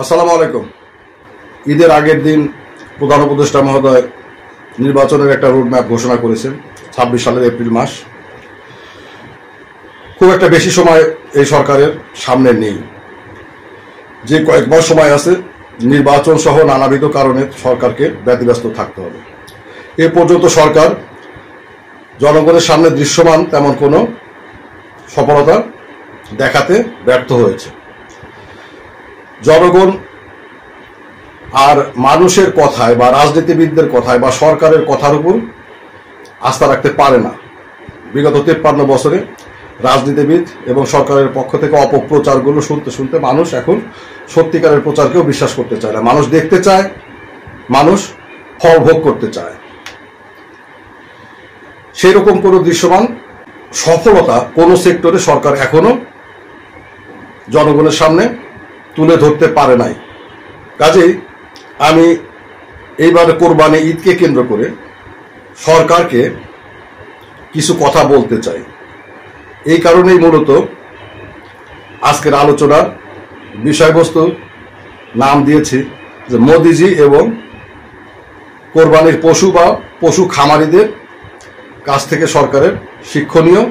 আসসালামু আলাইকুম। ঈদের আগের দিন প্রধান উপদেষ্টা মহোদয় নির্বাচনের একটা রোডম্যাপ ঘোষণা করেছেন ২৬ সালের এপ্রিল মাস। খুব একটা বেশি সময় এই সরকারের সামনে নেই, যে কয়েক মাস সময় আছে নির্বাচন সহ নানাবিধ কারণে সরকারকে ব্যতিব্যস্ত থাকতে হবে। এ পর্যন্ত সরকার জনগণের সামনে দৃশ্যমান তেমন কোনো সফলতা দেখাতে ব্যর্থ হয়েছে। জনগণ আর মানুষের কথায় বা রাজনীতিবিদদের কথায় বা সরকারের কথার উপর আস্থা রাখতে পারে না। বিগত ৫৩ বছরে রাজনীতিবিদ এবং সরকারের পক্ষ থেকে অপপ্রচারগুলো শুনতে শুনতে মানুষ এখন সত্যিকারের প্রচারকেও বিশ্বাস করতে চায় না। মানুষ দেখতে চায়, মানুষ ফল ভোগ করতে চায়। সেই রকম কোনো দৃশ্যমান সফলতা কোনো সেক্টরে সরকার এখনো জনগণের সামনে তুলে ধরতে পারে নাই। কাজেই আমি এইবার কোরবানি ঈদকে কেন্দ্র করে সরকারকে কিছু কথা বলতে চাই। এই কারণেই মূলত আজকের আলোচনার বিষয়বস্তু নাম দিয়েছি যে মোদিজি এবং কোরবানির পশু বা পশু খামারিদের কাছ থেকে সরকারের শিক্ষণীয়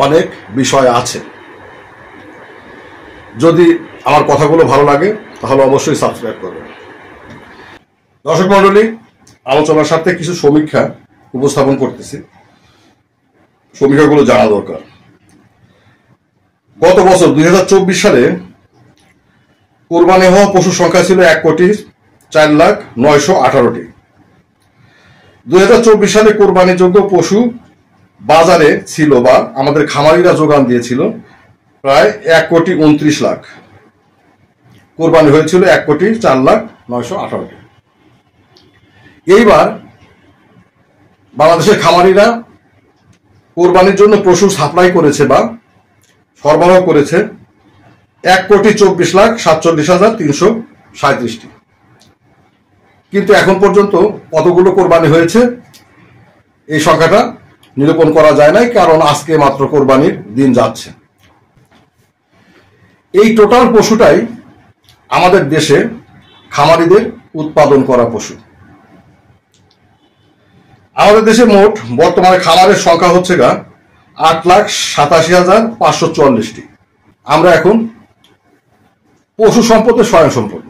অনেক বিষয় আছে। যদি আমার কথাগুলো ভালো লাগে তাহলে অবশ্যই সাবস্ক্রাইব করবেন। দর্শক মণ্ডলী, আলোচনার সাথে কিছু সমীক্ষা উপস্থাপন করতেছি, সমীক্ষাগুলো জানা দরকার। গত বছর ২০২৪ সালে কোরবানি হওয়া পশুর সংখ্যা ছিল ১,৪,০৯,১৮টি। ২০২৪ সালে কোরবানিযোগ্য পশু বাজারে ছিল বা আমাদের খামারিরা যোগান দিয়েছিল প্রায় ১,২৯,০০,০০০। কোরবানি হয়েছিল ১,৪,০৯,১৮টি। এইবার বাংলাদেশের খামারিরা কোরবানির জন্য পশু সাপ্লাই করেছে বা সরবরাহ করেছে ১,২৪,৪৭,৩৩৭টি। কিন্তু এখন পর্যন্ত কতগুলো কোরবানি হয়েছে এই সংখ্যাটা নিরূপণ করা যায় নাই, কারণ আজকে মাত্র কোরবানির দিন যাচ্ছে। এই টোটাল পশুটাই আমাদের দেশে খামারিদের উৎপাদন করা পশু। আমাদের দেশে মোট বর্তমানে খামারের সংখ্যা হচ্ছে ৮,৮৭,৫৪৪টি। আমরা এখন পশু সম্পদে স্বয়ংসম্পূর্ণ।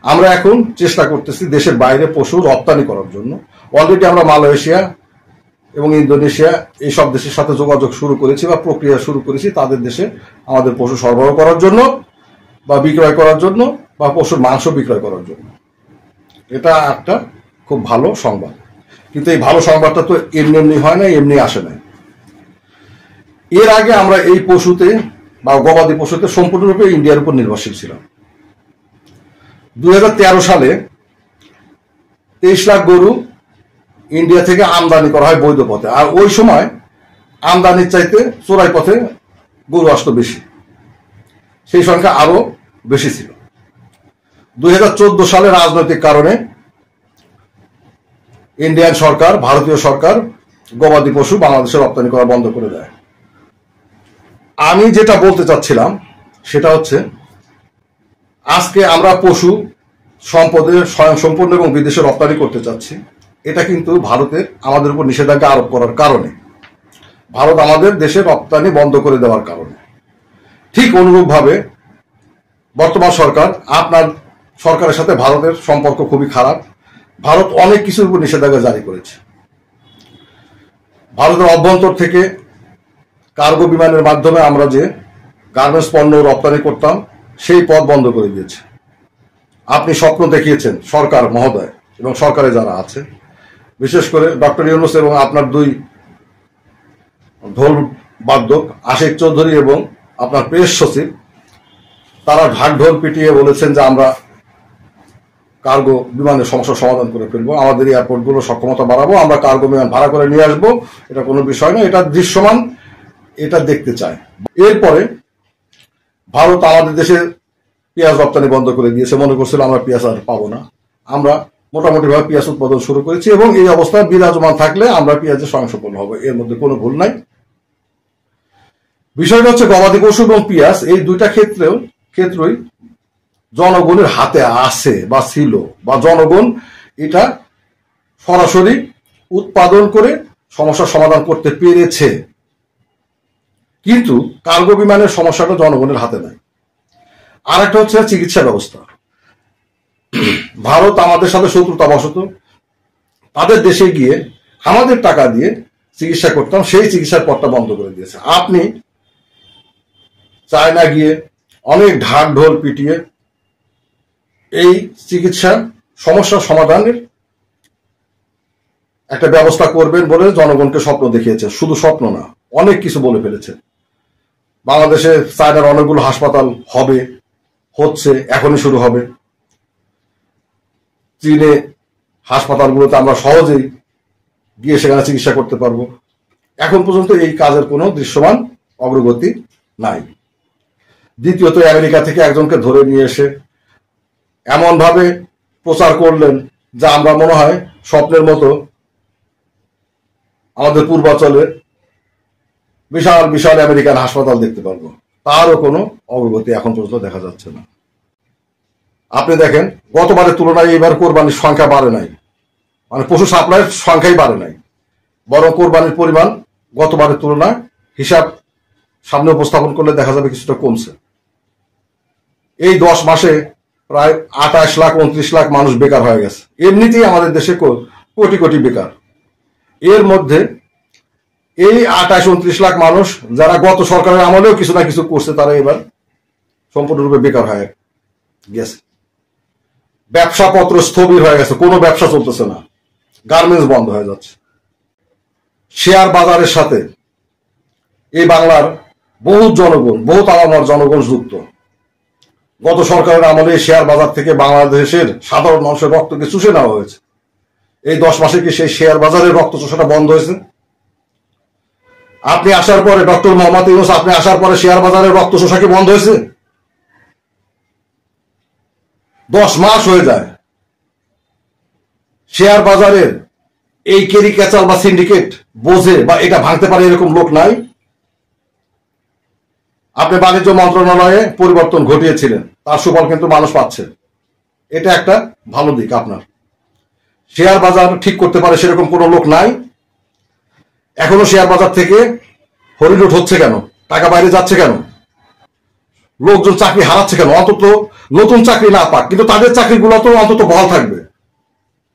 আমরা এখন চেষ্টা করতেছি দেশের বাইরে পশু রপ্তানি করার জন্য। অলরেডি আমরা মালয়েশিয়া এবং ইন্দোনেশিয়া এইসব দেশের সাথে যোগাযোগ শুরু করেছি বা প্রক্রিয়া শুরু করেছি তাদের দেশে আমাদের পশু সরবরাহ করার জন্য বা বিক্রয় করার জন্য বা পশুর মাংস বিক্রয় করার জন্য। এটা একটা খুব ভালো সংবাদ, কিন্তু এই ভালো সংবাদটা তো এমনি এমনি হয় না, এমনি আসে না। এর আগে আমরা এই পশুতে বা গবাদি পশুতে সম্পূর্ণরূপে ইন্ডিয়ার উপর নির্ভরশীল ছিলাম। ২০১৩ সালে ২৩ লাখ গরু ইন্ডিয়া থেকে আমদানি করা হয় বৈধ পথে, আর ওই সময় আমদানির চাইতে চোরাই পথে গরু আসতো বেশি, সেই সংখ্যা আরো বেশি ছিল। ২০১৪ সালে রাজনৈতিক কারণে ইন্ডিয়ান সরকার, ভারতীয় সরকার গবাদি পশু বাংলাদেশে রপ্তানি করা বন্ধ করে দেয়। আমি যেটা বলতে চাচ্ছিলাম সেটা হচ্ছে আজকে আমরা পশু সম্পদে স্বয়ংসম্পূর্ণ এবং বিদেশে রপ্তানি করতে চাচ্ছি। এটা কিন্তু ভারতের আমাদের উপর নিষেধাজ্ঞা আরোপ করার কারণে, ভারত আমাদের দেশে রপ্তানি বন্ধ করে দেওয়ার কারণে। ঠিক অনুরূপভাবে বর্তমান সরকার, আপনার সরকারের সাথে ভারতের সম্পর্ক খুবই খারাপ। ভারত অনেক কিছুর উপর নিষেধাজ্ঞা জারি করেছে। ভারতের অভ্যন্তর থেকে কার্গো বিমানের মাধ্যমে আমরা যে গার্মেন্টস পণ্য রপ্তানি করতাম সেই পথ বন্ধ করে দিয়েছে। আপনি স্বপ্ন দেখিয়েছেন সরকার মহোদয় এবং সরকারে যারা আছে, বিশেষ করে ডক্টর ইউনূস এবং আপনার দুই ঢোল বাদ্যক আশিক চৌধুরী এবং আপনার প্রেস সচিব, তারা ঢাক ঢোল পিটিয়ে বলেছেন যে আমরা কার্গো বিমানের সমস্যার সমাধান করে ফেলবো, আমাদের এয়ারপোর্টগুলো সক্ষমতা বাড়াবো, আমরা কার্গো বিমান ভাড়া করে নিয়ে আসবো। এটা কোনো বিষয় না, এটা দৃশ্যমান, এটা দেখতে চায়। এরপরে ভারত আমাদের দেশে পেঁয়াজ রপ্তানি বন্ধ করে দিয়েছে, মনে করছিল আমরা পেঁয়াজ আর পাবো না। আমরা মোটামুটিভাবে পেঁয়াজ উৎপাদন শুরু করেছি এবং এই অবস্থা বিরাজমান থাকলে আমরা পেঁয়াজের স্বয়ংসম্পূর্ণ হবো, এর মধ্যে কোনো ভুল নাই। বিষয়টা হচ্ছে গবাদি পশু এবং পেঁয়াজ এই দুইটা ক্ষেত্রেই জনগণের হাতে আছে বা ছিল, বা জনগণ এটা সরাসরি উৎপাদন করে সমস্যার সমাধান করতে পেরেছে। কিন্তু কার্গো বিমানের সমস্যাটা জনগণের হাতে নাই। আর একটা হচ্ছে চিকিৎসা ব্যবস্থা। ভারত আমাদের সাথে শত্রুতাবশত তাদের দেশে গিয়ে আমাদের টাকা দিয়ে চিকিৎসা করতাম, সেই চিকিৎসার পথটা বন্ধ করে দিয়েছে। আপনি চায়না গিয়ে অনেক ঢাক ঢোল পিটিয়ে এই চিকিৎসা সমস্যার সমাধানের একটা ব্যবস্থা করবেন বলে জনগণকে স্বপ্ন দেখিয়েছে। শুধু স্বপ্ন না, অনেক কিছু বলে ফেলেছে। বাংলাদেশে চায়নার অনেকগুলো হাসপাতাল হবে, হচ্ছে, এখনই শুরু হবে। চীনে হাসপাতালগুলোতে আমরা সহজেই গিয়ে সেখানে চিকিৎসা করতে পারবো। এখন পর্যন্ত এই কাজের কোনো দৃশ্যমান অগ্রগতি নাই। দ্বিতীয়ত, আমেরিকা থেকে একজনকে ধরে নিয়ে এসে এমনভাবে প্রচার করলেন যা আমরা মনে হয় স্বপ্নের মতো আমাদের পূর্বাঞ্চলে বিশাল বিশাল আমেরিকান হাসপাতাল দেখতে পারবো। তারও কোনো অগ্রগতি এখন পর্যন্ত দেখা যাচ্ছে না। আপনি দেখেন, গতবারের তুলনায় এবার কোরবানির সংখ্যা বাড়ে নাই, মানে পশু সাপ্লাইয়ের সংখ্যাই বাড়ে নাই, বরং কোরবানির পরিমাণ গতবারের তুলনায় হিসাব সামনে উপস্থাপন করলে দেখা যাবে কিছুটা কমছে। এই 10 মাসে প্রায় 28 লাখ 29 লাখ মানুষ বেকার হয়ে গেছে। এমনিতেই আমাদের দেশে কোটি কোটি বেকার। এর মধ্যে এই 28-29 লাখ মানুষ যারা গত সরকারের আমলেও কিছু না কিছু করছে, তারা এবার সম্পূর্ণরূপে বেকার হয়ে গেছে। ব্যবসাপত্র স্থবির হয়ে গেছে, কোনো ব্যবসা চলতেছে না, গার্মেন্টস বন্ধ হয়ে যাচ্ছে। শেয়ার বাজারের সাথে এই বাংলার বহুত জনগণ, বহুত আলামার জনগণ যুক্ত। গত সরকারের আমলে শেয়ার বাজার থেকে বাংলাদেশের সাধারণ মানুষের রক্তকে চুষে নেওয়া হয়েছে। এই 10 মাসে কি সেই শেয়ার বাজারের রক্ত চুষাটা বন্ধ হয়েছে? আপনি আসার পরে, ডক্টর মোহাম্মদ ইউনূস আপনি আসার পরে শেয়ার বাজারের রক্ত চুষা কি বন্ধ হয়েছে? 10 মাস হয়ে যায়। শেয়ার বাজারের এই কেরি ক্যাচাল বা সিন্ডিকেট বোঝে বা এটা ভাঙতে পারে এরকম লোক নাই। আপনি বাণিজ্য মন্ত্রণালয়ে পরিবর্তন ঘটিয়েছিলেন, তার সুফল কিন্তু মানুষ পাচ্ছে। এটা একটা ভালো দিক আপনার। শেয়ার বাজার ঠিক করতে পারে সেরকম কোনো লোক নাই। এখনো শেয়ার বাজার থেকে হরিলুট হচ্ছে কেন? টাকা বাইরে যাচ্ছে কেন? লোকজন চাকরি হারাচ্ছে কেন? অন্তত নতুন চাকরি না পাক, কিন্তু তাদের চাকরিগুলো তো অন্তত বহাল থাকবে,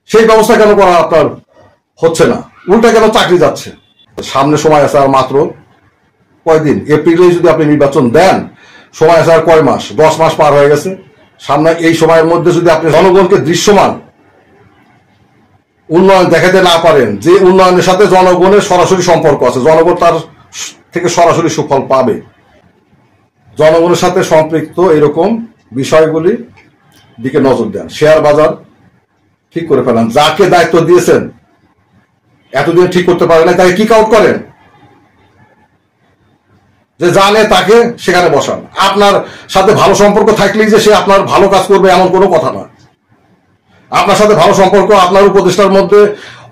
সেই ব্যবস্থা কেন করা আপনার হচ্ছে না? উল্টা কেন চাকরি যাচ্ছে? সামনে সময় আছে আর মাত্র কয়দিন। এপ্রিলে যদি আপনি নির্বাচন দেন, সময় আছে আর কয় মাস? 10 মাস পার হয়ে গেছে। সামনে এই সময়ের মধ্যে যদি আপনি জনগণকে দৃশ্যমান উন্নয়ন দেখাতে না পারেন, যে উন্নয়নের সাথে জনগণের সরাসরি সম্পর্ক আছে, জনগণ তার থেকে সরাসরি সুফল পাবে, জনগণের সাথে সম্পৃক্ত এরকম বিষয়গুলি দিকে নজর দেন। শেয়ার বাজার ঠিক করে ফেলেন। যাকে দায়িত্ব দিয়েছেন এতদিন ঠিক করতে পারে না, তাকে কিক আউট করেন। যে জানে তাকে সেখানে বসান। আপনার সাথে ভালো সম্পর্ক থাকলেই যে সে আপনার ভালো কাজ করবে এমন কোনো কথা না। আপনার সাথে ভালো সম্পর্ক আপনার উপদেষ্টার মধ্যে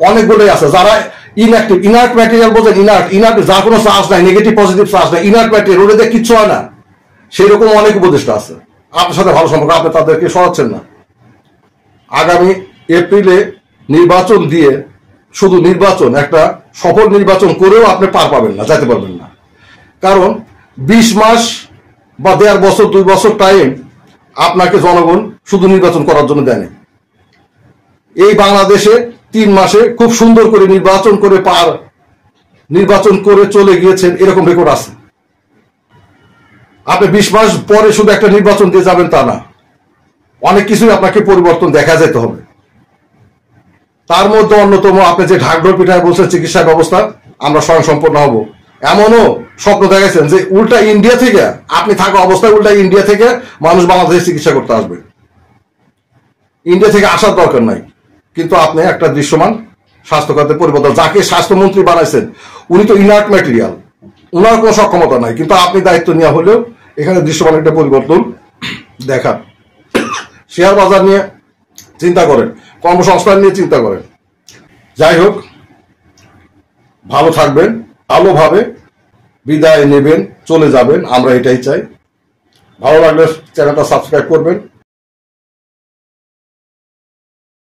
অনেকগুলোই আছে যারা ইনঅ্যাক্টিভ, ইনার্ট ম্যাটেরিয়াল বোঝেন, ইনার্ট যার কোনো চার্জ নাই, নেগেটিভ পজিটিভ চার্জ নাই, ইনার্ট ম্যাটেরিয়াল, ওটা দিয়ে কিচ্ছু হয় না, সেই রকম অনেক উপদেষ্টা আছে। আপনার সাথে ভালো সম্পর্ক, আপনি তাদেরকে সরাচ্ছেন না। আগামী এপ্রিলে নির্বাচন দিয়ে শুধু নির্বাচন, একটা সফল নির্বাচন করেও আপনি পার পাবেন না, যেতে পারবেন না। কারণ 20 মাস বা 1.5 বছর 2 বছর টাইম আপনাকে জনগণ শুধু নির্বাচন করার জন্য দেয়। এই বাংলাদেশে 3 মাসে খুব সুন্দর করে নির্বাচন করে চলে গিয়েছেন, এরকম রেকর্ড আছে। আপনি 20 মাস পরে শুধু একটা নির্বাচন দিয়ে যাবেন তা না, অনেক কিছুই আপনাকে পরিবর্তন দেখা যেতে হবে। তার মধ্যে অন্যতম আপনি যে ঢাকঢোল পিঠায় বলছেন চিকিৎসা ব্যবস্থা আমরা স্বয়ংসম্পূর্ণ হব, এমনও স্বপ্ন দেখাইছেন যে উল্টা ইন্ডিয়া থেকে, আপনি থাকা অবস্থায় উল্টা ইন্ডিয়া থেকে মানুষ বাংলাদেশে চিকিৎসা করতে আসবে। ইন্ডিয়া থেকে আসার দরকার নাই, কিন্তু আপনি একটা দৃশ্যমান স্বাস্থ্য খাতে পরিবর্তন, যাকে স্বাস্থ্যমন্ত্রী বানাইছেন উনি তো ইনার্ট ম্যাটেরিয়াল, উনার কোনো সক্ষমতা নাই, কিন্তু আপনি দায়িত্ব নেওয়া হলেও এখানে দৃশ্যমান একটা পরিবর্তন দেখান। শেয়ার বাজার নিয়ে চিন্তা করেন, কর্মসংস্থান নিয়ে চিন্তা করেন। যাই হোক, ভালো থাকবেন, ভালোভাবে বিদায় নেবেন, চলে যাবেন, আমরা এটাই চাই। ভালো লাগলে চ্যানেলটা সাবস্ক্রাইব করবেন।